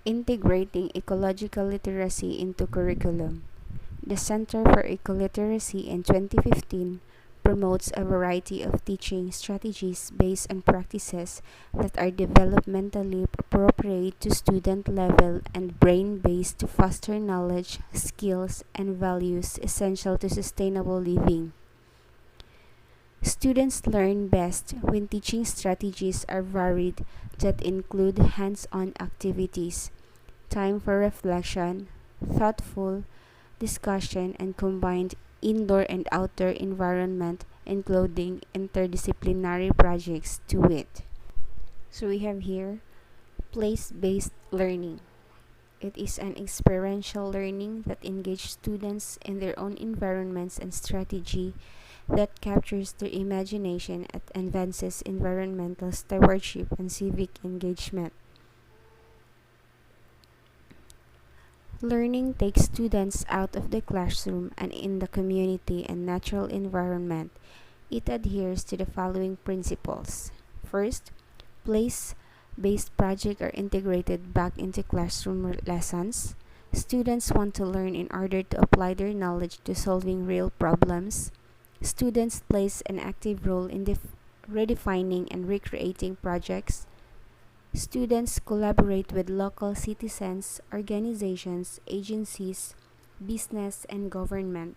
Integrating ecological literacy into curriculum. The Center for Ecoliteracy in 2015 promotes a variety of teaching strategies based on practices that are developmentally appropriate to student level and brain-based to foster knowledge, skills, and values essential to sustainable living. Students learn best when teaching strategies are varied that include hands-on activities, time for reflection, thoughtful discussion, and combined indoor and outdoor environment, including interdisciplinary projects to it. So we have here place-based learning. It is an experiential learning that engages students in their own environments and strategy that captures their imagination and advances environmental stewardship and civic engagement. Learning takes students out of the classroom and in the community and natural environment. It adheres to the following principles. First, place-based projects are integrated back into classroom lessons. Students want to learn in order to apply their knowledge to solving real problems. Students plays an active role in redefining and recreating projects. Students collaborate with local citizens, organizations, agencies, business, and government.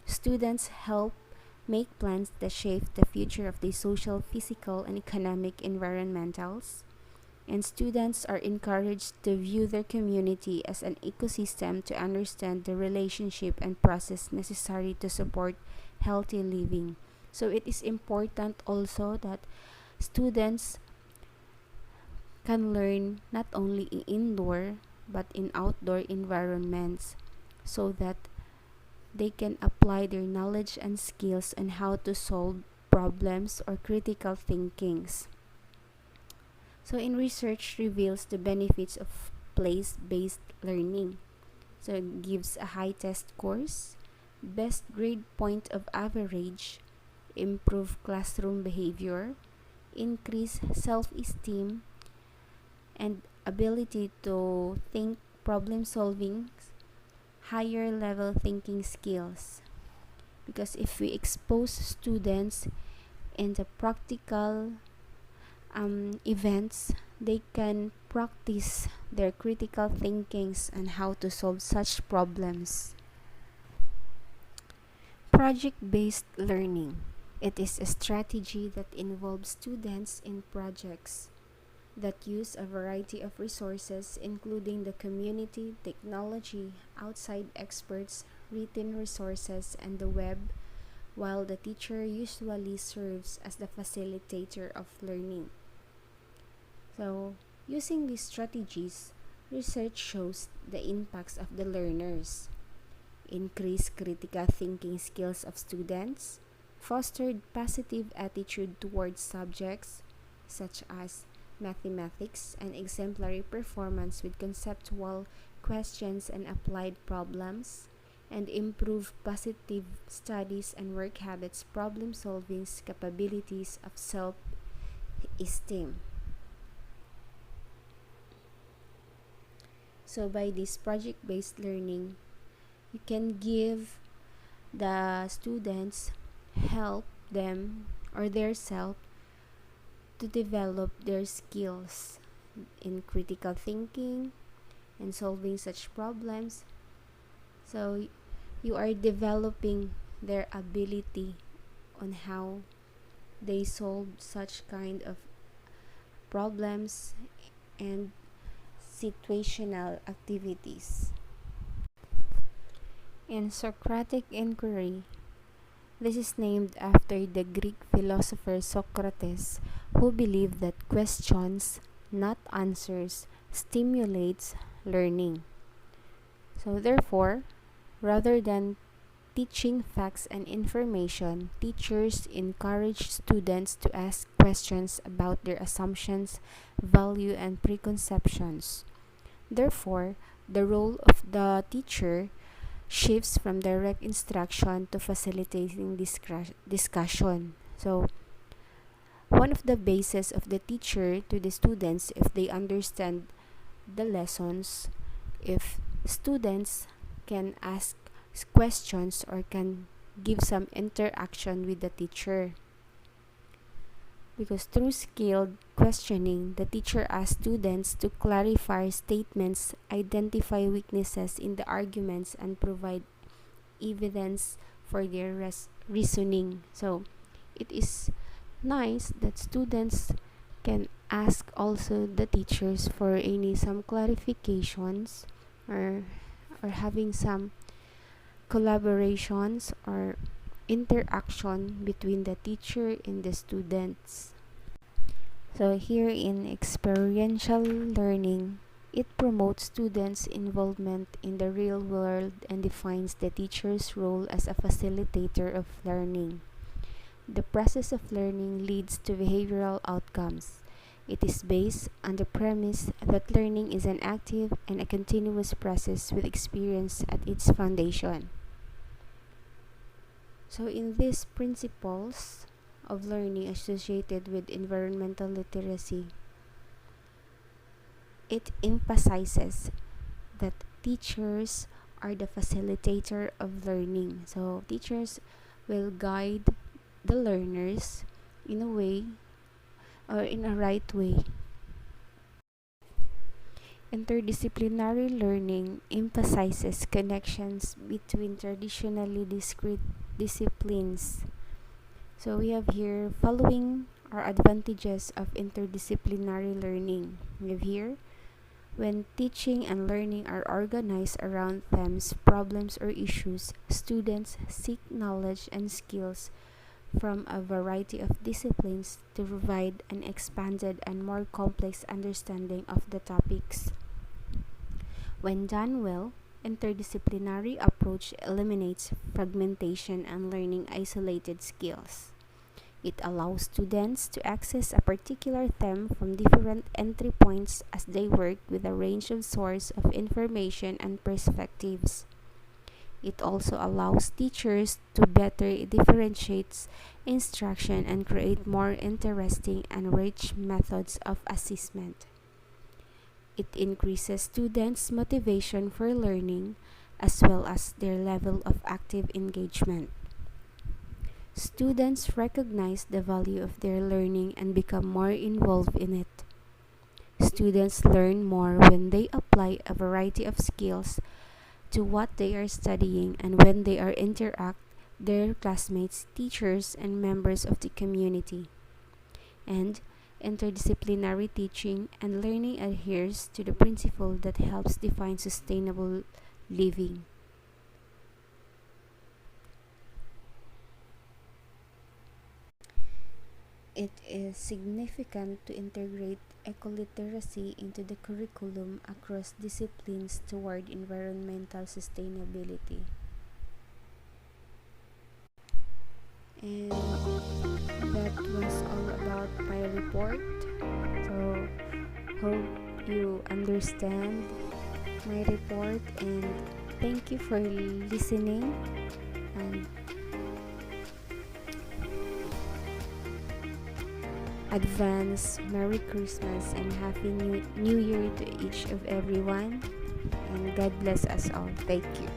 Students help make plans that shape the future of the social, physical, and economic environmentals. And students are encouraged to view their community as an ecosystem to understand the relationship and process necessary to support healthy living. So it is important also that students can learn not only in indoor but in outdoor environments so that they can apply their knowledge and skills on how to solve problems or critical thinkings. So in research reveals the benefits of place-based learning. So it gives a high test scores, best grade point of average, improve classroom behavior, increase self-esteem, and ability to think problem solving, higher level thinking skills. Because if we expose students in the practical events, they can practice their critical thinkings and how to solve such problems. Project-based learning. It is a strategy that involves students in projects that use a variety of resources, including the community, technology, outside experts, written resources, and the web, while the teacher usually serves as the facilitator of learning. So, using these strategies, research shows the impacts of the learners, increased critical thinking skills of students, fostered positive attitude towards subjects such as mathematics, and exemplary performance with conceptual questions and applied problems, and improve positive studies and work habits, problem solving capabilities of self-esteem. So by this project-based learning, you can give the students help them or their self to develop their skills in critical thinking and solving such problems. So you are developing their ability on how they solve such kind of problems and situational activities. In Socratic inquiry, this is named after the Greek philosopher Socrates, who believed that questions, not answers, stimulates learning. So therefore, rather than teaching facts and information, teachers encourage students to ask questions about their assumptions, value, and preconceptions. Therefore, the role of the teacher shifts from direct instruction to facilitating discussion. So, one of the bases of the teacher to the students, if they understand the lessons if students can ask questions or can give some interaction with the teacher. Because through skilled questioning, the teacher asks students to clarify statements, identify weaknesses in the arguments, and provide evidence for their reasoning. So it is nice that students can ask also the teachers for any some clarifications, or having some collaborations or interaction between the teacher and the students. So here in experiential learning, it promotes students' involvement in the real world and defines the teacher's role as a facilitator of learning. The process of learning leads to behavioral outcomes. It is based on the premise that learning is an active and a continuous process with experience at its foundation. So in these principles of learning associated with environmental literacy, it emphasizes that teachers are the facilitator of learning. So teachers will guide the learners in a way or in a right way. Interdisciplinary learning emphasizes connections between traditionally discrete disciplines. So we have here following are advantages of interdisciplinary learning. We have here when teaching and learning are organized around themes, problems, or issues, students seek knowledge and skills from a variety of disciplines to provide an expanded and more complex understanding of the topics. When done well, interdisciplinary approach eliminates fragmentation and learning isolated skills. It allows students to access a particular theme from different entry points as they work with a range of sources of information and perspectives. It also allows teachers to better differentiate instruction and create more interesting and rich methods of assessment. It increases students' motivation for learning as well as their level of active engagement. Students recognize the value of their learning and become more involved in it. Students learn more when they apply a variety of skills to what they are studying and when they are interact their classmates, teachers, and members of the community. And interdisciplinary teaching and learning adheres to the principle that helps define sustainable living. It is significant to integrate ecoliteracy into the curriculum across disciplines toward environmental sustainability. And that was all about my report. So, hope you understand my report, and thank you for listening, and advance Merry Christmas and Happy New Year to each of everyone, and God bless us all. Thank you.